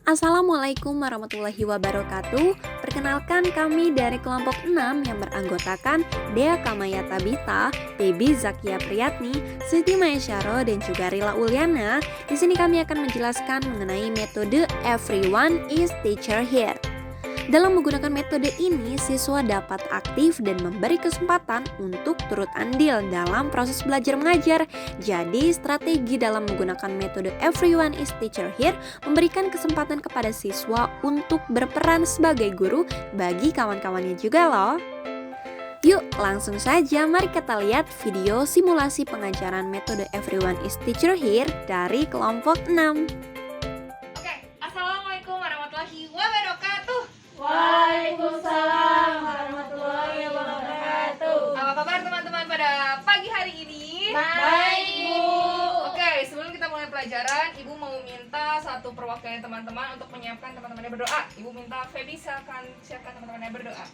Assalamualaikum warahmatullahi wabarakatuh. Perkenalkan kami dari kelompok 6 yang beranggotakan Dea Kamaya Tabita, Debbie Zakia Priyatni, Siti Maesyaro, dan juga Rila Uliana. Di sini kami akan menjelaskan mengenai metode Everyone is Teacher Here. Dalam menggunakan metode ini, siswa dapat aktif dan memberi kesempatan untuk turut andil dalam proses belajar mengajar. Jadi, strategi dalam menggunakan metode Everyone is Teacher Here memberikan kesempatan kepada siswa untuk berperan sebagai guru bagi kawan-kawannya juga loh. Yuk, langsung saja mari kita lihat video simulasi pengajaran metode Everyone is Teacher Here dari kelompok 6. Assalamualaikum warahmatullahi wabarakatuh. Waalaikumsalam warahmatullahi wabarakatuh. Apa kabar teman-teman pada pagi hari ini? Baik, Bu. Oke, sebelum kita mulai pelajaran, Ibu mau minta satu perwakilan teman-teman untuk menyiapkan teman-temannya berdoa. Ibu minta Feby silakan siapkan teman-temannya berdoa.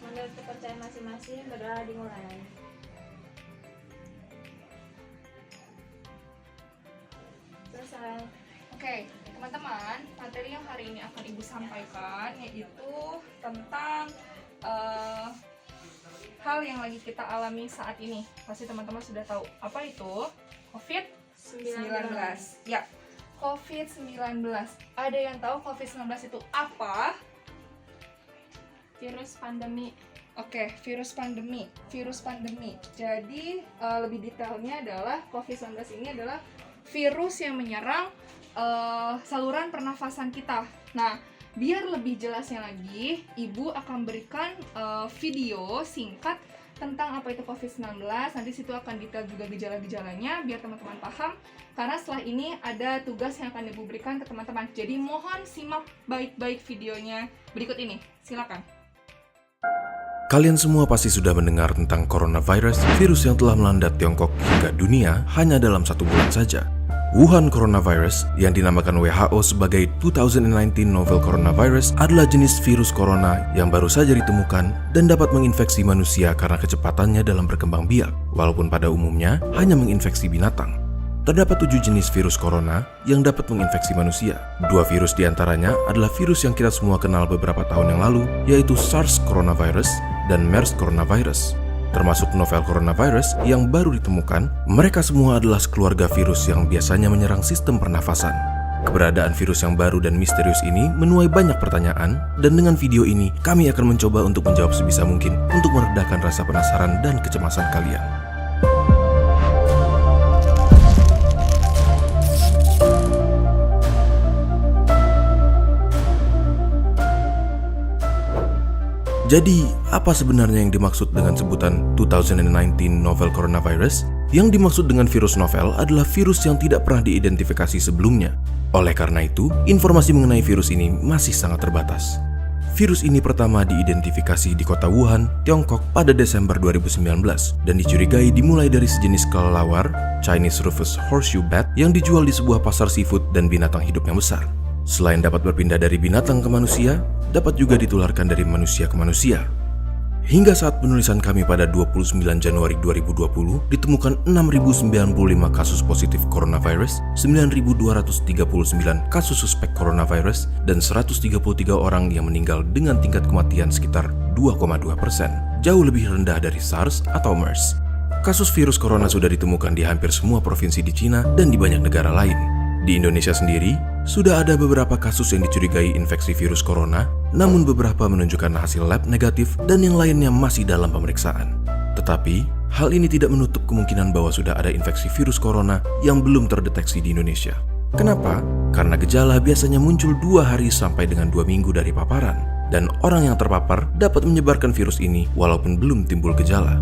Menurut kepercayaan masing-masing, berdoa dimulai. Selesai. Oke, teman-teman, materi yang hari ini akan Ibu sampaikan yaitu tentang hal yang lagi kita alami saat ini. Pasti teman-teman sudah tahu apa itu COVID-19. Ya, COVID-19. Ada yang tahu COVID-19 itu apa? Virus pandemi. Oke, virus pandemi. Jadi lebih detailnya adalah COVID-19 ini adalah virus yang menyerang saluran pernafasan kita. Nah, biar lebih jelasnya lagi, Ibu akan berikan video singkat tentang apa itu COVID-19. Nanti situ akan detail juga gejala-gejalanya biar teman-teman paham. Karena setelah ini ada tugas yang akan Ibu berikan ke teman-teman. Jadi mohon simak baik-baik videonya berikut ini. Silakan. Kalian semua pasti sudah mendengar tentang coronavirus, virus yang telah melanda Tiongkok hingga dunia hanya dalam 1 bulan saja. Wuhan coronavirus, yang dinamakan WHO sebagai 2019 novel coronavirus, adalah jenis virus corona yang baru saja ditemukan dan dapat menginfeksi manusia karena kecepatannya dalam berkembang biak, walaupun pada umumnya hanya menginfeksi binatang. Terdapat 7 jenis virus corona yang dapat menginfeksi manusia. 2 virus diantaranya adalah virus yang kita semua kenal beberapa tahun yang lalu, yaitu SARS coronavirus dan MERS coronavirus. Termasuk novel coronavirus yang baru ditemukan, mereka semua adalah sekeluarga virus yang biasanya menyerang sistem pernafasan. Keberadaan virus yang baru dan misterius ini menuai banyak pertanyaan, dan dengan video ini kami akan mencoba untuk menjawab sebisa mungkin untuk meredakan rasa penasaran dan kecemasan kalian. Jadi, apa sebenarnya yang dimaksud dengan sebutan 2019 novel coronavirus? Yang dimaksud dengan virus novel adalah virus yang tidak pernah diidentifikasi sebelumnya. Oleh karena itu, informasi mengenai virus ini masih sangat terbatas. Virus ini pertama diidentifikasi di kota Wuhan, Tiongkok pada Desember 2019 dan dicurigai dimulai dari sejenis kelelawar, Chinese Rufous Horseshoe Bat, yang dijual di sebuah pasar seafood dan binatang hidup yang besar. Selain dapat berpindah dari binatang ke manusia, dapat juga ditularkan dari manusia ke manusia. Hingga saat penulisan kami pada 29 Januari 2020, ditemukan 6.095 kasus positif coronavirus, 9.239 kasus suspek coronavirus, dan 133 orang yang meninggal dengan tingkat kematian sekitar 2,2%, jauh lebih rendah dari SARS atau MERS. Kasus virus corona sudah ditemukan di hampir semua provinsi di Cina dan di banyak negara lain. Di Indonesia sendiri, sudah ada beberapa kasus yang dicurigai infeksi virus corona, namun beberapa menunjukkan hasil lab negatif dan yang lainnya masih dalam pemeriksaan. Tetapi, hal ini tidak menutup kemungkinan bahwa sudah ada infeksi virus corona yang belum terdeteksi di Indonesia. Kenapa? Karena gejala biasanya muncul 2 hari sampai dengan 2 minggu dari paparan, dan orang yang terpapar dapat menyebarkan virus ini walaupun belum timbul gejala.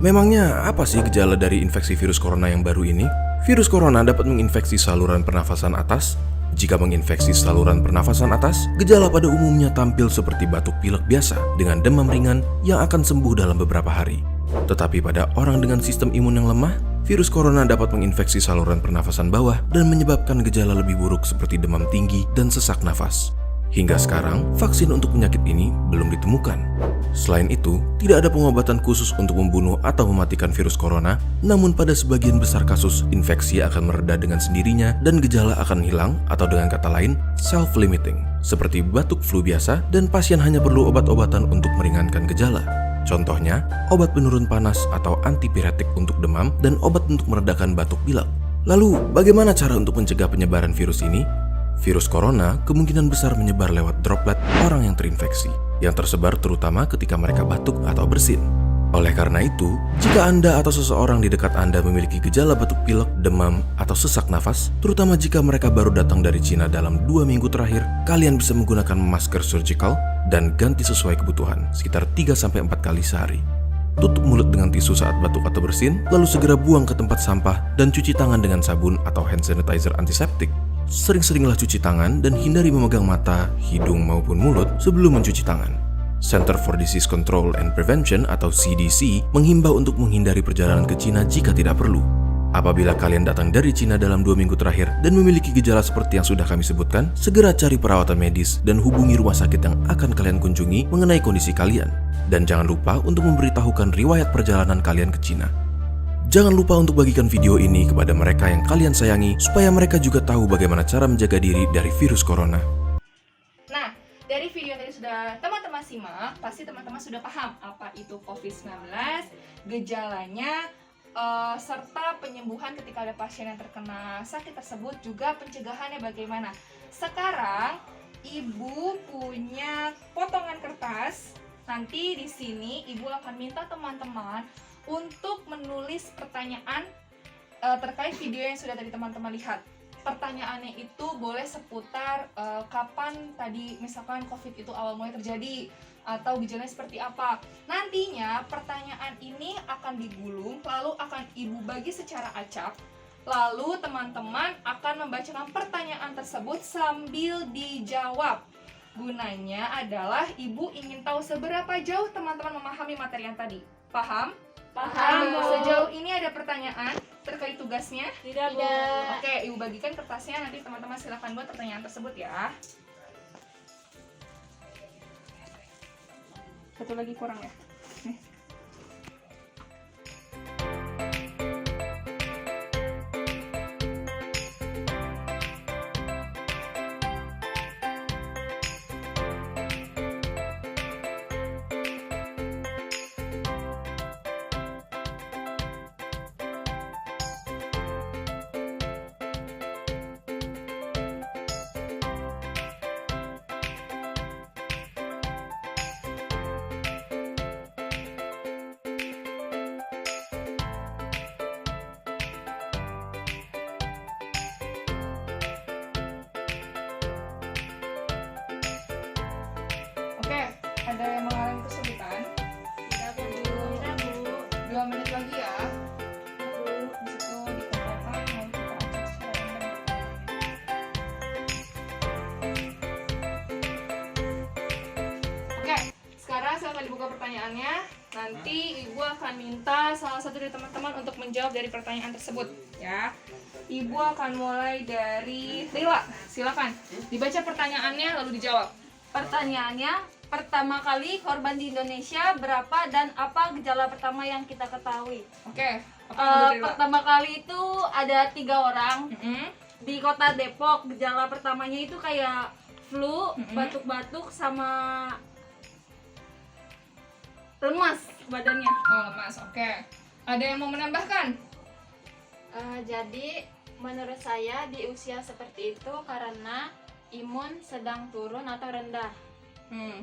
Memangnya apa sih gejala dari infeksi virus corona yang baru ini? Virus corona dapat menginfeksi saluran pernafasan atas. Jika menginfeksi saluran pernafasan atas, gejala pada umumnya tampil seperti batuk pilek biasa dengan demam ringan yang akan sembuh dalam beberapa hari. Tetapi pada orang dengan sistem imun yang lemah, virus corona dapat menginfeksi saluran pernafasan bawah dan menyebabkan gejala lebih buruk seperti demam tinggi dan sesak nafas. Hingga sekarang, vaksin untuk penyakit ini belum ditemukan. Selain itu, tidak ada pengobatan khusus untuk membunuh atau mematikan virus corona, namun pada sebagian besar kasus, infeksi akan mereda dengan sendirinya dan gejala akan hilang atau dengan kata lain, self-limiting, seperti batuk flu biasa dan pasien hanya perlu obat-obatan untuk meringankan gejala. Contohnya, obat penurun panas atau antipiretik untuk demam dan obat untuk meredakan batuk pilek. Lalu, bagaimana cara untuk mencegah penyebaran virus ini? Virus corona kemungkinan besar menyebar lewat droplet orang yang terinfeksi, yang tersebar terutama ketika mereka batuk atau bersin. Oleh karena itu, jika Anda atau seseorang di dekat Anda memiliki gejala batuk pilek, demam, atau sesak nafas, terutama jika mereka baru datang dari Cina dalam 2 minggu terakhir, kalian bisa menggunakan masker surgical dan ganti sesuai kebutuhan, sekitar 3-4 kali sehari. Tutup mulut dengan tisu saat batuk atau bersin, lalu segera buang ke tempat sampah dan cuci tangan dengan sabun atau hand sanitizer antiseptik. Sering-seringlah cuci tangan dan hindari memegang mata, hidung maupun mulut sebelum mencuci tangan. Center for Disease Control and Prevention atau CDC menghimbau untuk menghindari perjalanan ke Cina jika tidak perlu. Apabila kalian datang dari Cina dalam 2 minggu terakhir dan memiliki gejala seperti yang sudah kami sebutkan, segera cari perawatan medis dan hubungi rumah sakit yang akan kalian kunjungi mengenai kondisi kalian. Dan jangan lupa untuk memberitahukan riwayat perjalanan kalian ke Cina. Jangan lupa untuk bagikan video ini kepada mereka yang kalian sayangi supaya mereka juga tahu bagaimana cara menjaga diri dari virus corona. Nah, dari video yang tadi sudah teman-teman simak, pasti teman-teman sudah paham apa itu COVID-19, gejalanya, serta penyembuhan ketika ada pasien yang terkena sakit tersebut, juga pencegahannya bagaimana. Sekarang, Ibu punya potongan kertas. Nanti di sini Ibu akan minta teman-teman untuk menulis pertanyaan terkait video yang sudah tadi teman-teman lihat. Pertanyaannya itu boleh seputar kapan tadi misalkan COVID itu awal mulai terjadi atau gejalanya seperti apa. Nantinya pertanyaan ini akan digulung lalu akan Ibu bagi secara acak. Lalu teman-teman akan membacakan pertanyaan tersebut sambil dijawab. Gunanya adalah Ibu ingin tahu seberapa jauh teman-teman memahami materi yang tadi. Paham? Paham, Bu. Sejauh ini ada pertanyaan terkait tugasnya? Tidak, Bu. Oke, Ibu bagikan kertasnya, nanti teman-teman silakan buat pertanyaan tersebut ya. Satu lagi kurang ya? Nih. Oke, ada yang mengalami kesulitan? Tidak, Bu. Tidak, Bu. 2 menit lagi ya. Bu. Di situ dikumpulkan, lalu kita acak secara random. Oke, sekarang silakan dibuka pertanyaannya. Nanti Ibu akan minta salah satu dari teman-teman untuk menjawab dari pertanyaan tersebut, ya. Ibu akan mulai dari Rila. Silakan dibaca pertanyaannya lalu dijawab. Pertanyaannya, pertama kali korban di Indonesia berapa dan apa gejala pertama yang kita ketahui? Oke, apa yang menurut Rila? Pertama kali itu ada 3 orang Mm-mm. di kota Depok. Gejala pertamanya itu kayak flu, Mm-mm. batuk-batuk sama lemas badannya. Oh, lemas. Oke. Ada yang mau menambahkan? Jadi menurut saya di usia seperti itu karena imun sedang turun atau rendah.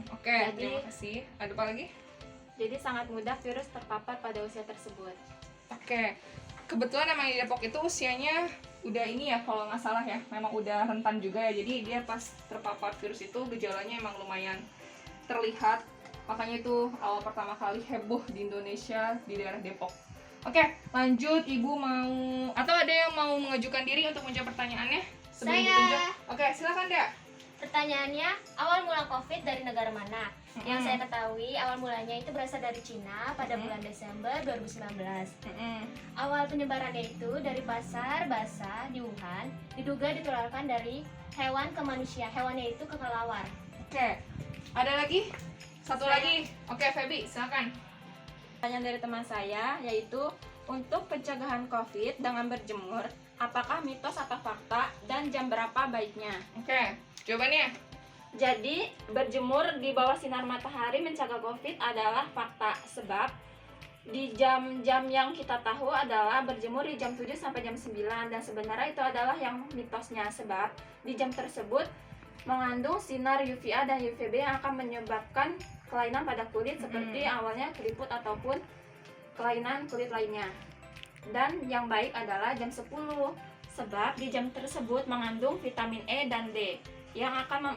Oke, Jadi- terima kasih. Ada apa lagi? Jadi sangat mudah virus terpapar pada usia tersebut. Oke. Kebetulan emang di Depok itu usianya udah ini ya kalau nggak salah ya, memang udah rentan juga ya. Jadi dia pas terpapar virus itu gejalanya emang lumayan terlihat. Makanya itu awal pertama kali heboh di Indonesia di daerah Depok. Oke, lanjut. Ibu mau atau ada yang mau mengajukan diri untuk menjawab pertanyaannya sebelum Saya. ditunjuk? Oke, silakan Dea. Pertanyaannya, awal mula COVID dari negara mana? Yang saya ketahui awal mulanya itu berasal dari Cina pada bulan Desember 2019. Awal penyebarannya itu dari pasar basah di Wuhan, diduga ditularkan dari hewan ke manusia. Hewannya itu kelelawar. Oke, ada lagi? Satu lagi. Oke, Feby, silakan. Pertanyaan dari teman saya yaitu untuk pencegahan COVID dengan berjemur, apakah mitos atau fakta dan jam berapa baiknya? Oke, jawabannya. Jadi, berjemur di bawah sinar matahari mencegah COVID adalah fakta, sebab di jam-jam yang kita tahu adalah berjemur di jam 7 sampai jam 9, dan sebenarnya itu adalah yang mitosnya, sebab di jam tersebut mengandung sinar UVA dan UVB yang akan menyebabkan kelainan pada kulit seperti awalnya keriput ataupun kelainan kulit lainnya. Dan yang baik adalah jam 10, sebab di jam tersebut mengandung vitamin E dan D yang akan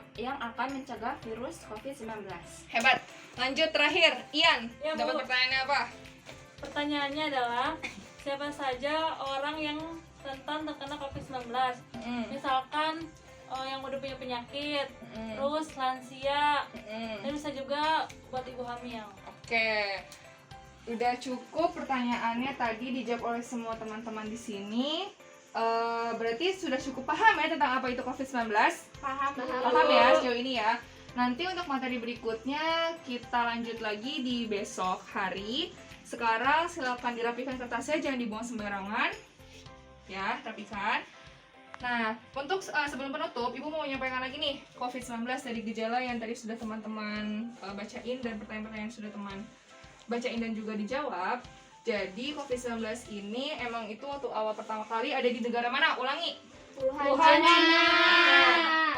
mencegah virus COVID-19. Hebat. Lanjut terakhir, Ian. Ya, Dapat Bu. pertanyaannya apa? Pertanyaannya adalah, siapa saja orang yang rentan terkena COVID-19? Misalkan yang udah punya penyakit, terus lansia, dan bisa juga buat ibu hamil. Oke. Udah cukup pertanyaannya tadi dijawab oleh semua teman-teman di sini. Berarti sudah cukup paham ya tentang apa itu COVID-19? Paham ya sejauh ini ya. Nanti untuk materi berikutnya kita lanjut lagi di besok hari. Sekarang silakan dirapikan kertasnya, jangan dibuang sembarangan. Ya, rapikan. Nah, untuk sebelum penutup, Ibu mau menyampaikan lagi nih COVID-19 dari gejala yang tadi sudah teman-teman bacain dan pertanyaan-pertanyaan sudah teman bacain dan juga dijawab. Jadi COVID-19 ini emang itu waktu awal pertama kali ada di negara mana? Ulangi. Wuhan, China.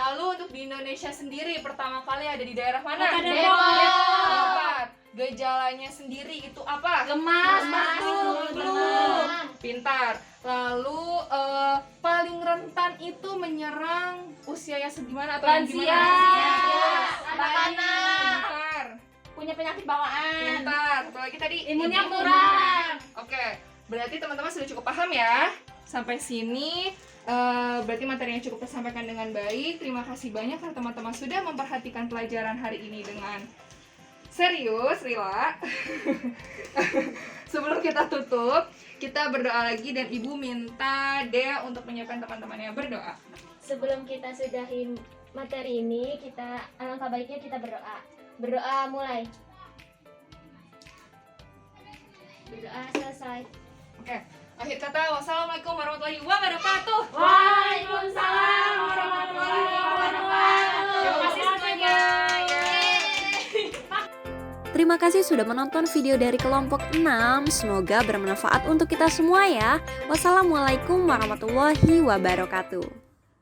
Lalu untuk di Indonesia sendiri pertama kali ada di daerah mana? Kota Depok. Gejalanya sendiri itu apa? Lemas, Pintar. Lalu paling rentan itu menyerang usianya segimana atau yang Lansia. gimana? Anak-anak Pintar. punya penyakit bawaan, Pintar. Satu lagi tadi. imunnya kurang. Oke, berarti teman-teman sudah cukup paham ya. Sampai sini berarti materinya cukup tersampaikan dengan baik. Terima kasih banyak karena teman-teman sudah memperhatikan pelajaran hari ini dengan serius, Rila. Sebelum kita tutup, kita berdoa lagi dan Ibu minta Dea untuk menyiapkan teman-temannya berdoa. Sebelum kita sudahi materi ini, alangkah baiknya kita berdoa. Berdoa mulai. Berdoa selesai. Oke, akhir kata wassalamualaikum warahmatullahi wabarakatuh. Waalaikumsalam warahmatullahi wabarakatuh. Terima kasih semuanya. Terima kasih sudah menonton video dari kelompok 6. Semoga bermanfaat untuk kita semua ya. Wassalamualaikum warahmatullahi wabarakatuh.